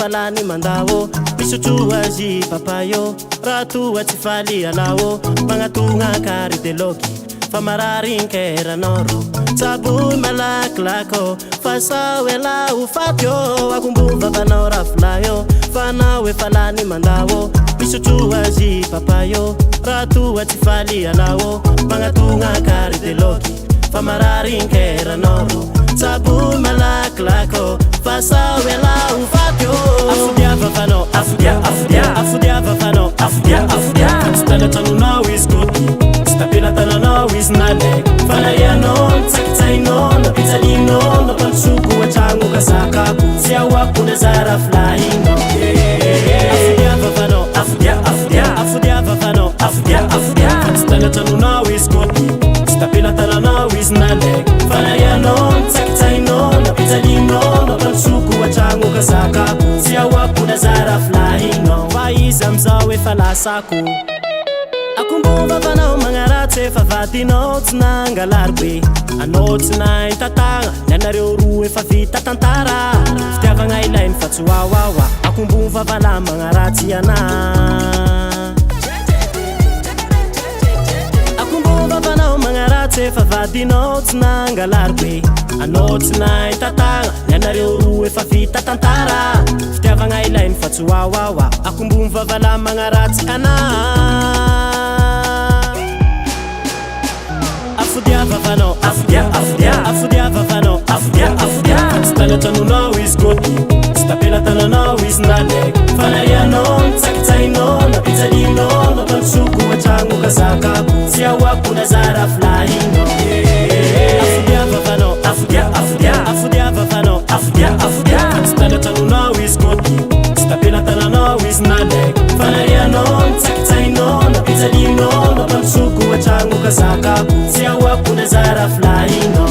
falany mandao misotro azy papayo raha toa tsy faly alao magnatogna kary de loky fa mararinkera-nao ro tsaboy malaklako fa sao ela ho fatyo akombovavanao rafolayo fa nao e falany mandao misotro azy papayo raha toa tsy faly alao magnatogna kary de loky fa mararinkera-nao ro tsaboy malaklako fa sao ela ho fatyo afodia vavanao afodia afodia afodia vavanao afodia afodia tstalatanonao izy koty stapelatananao izy nale fanaianao tsakitsainao napitsalinao napansoko atragno kasakako sy aoakona zara flahinao afodia vavanao afodia afodia afodia vavanao afodia afodia tstalatanonao izy koty stapelatananao izy nale fanaianao tsakitsainao napitsalinao napansoko atragno kasakako sy aoakona zara flahinao fa izy amizao efa lasako akombovavanao magnaratsy efa vadinao tsy nangalary be anao tsy nahitatagna nianareo roa efa vita tantara fitiavagna ilainy fa tsy wawawa akombovavala magnaratsy ana akombovavanao magnaratsy efa vadinao tsy nangalary be anao tsy nahitatagna nianareo roa efa vita tantara fitiavagna ilainy fa tsy wawawa akombovavala magnaratsy ana afodia vavanao afodia afodia afodia vavanao afodia afodia stalatanonao izy koty stapelatananao izy nale fanaianao tsakitsainao napitsalinao napansoko atragno kasakako sy aoakona zara flahinao afodia vavanao afodia afodia afodia vavanao afodia afodia stalatanonao izy koty stapelatananao izy nale fanaianao tsakitsainao napitsalinao napansoko atragno kasakako sy aoakona zara flahinao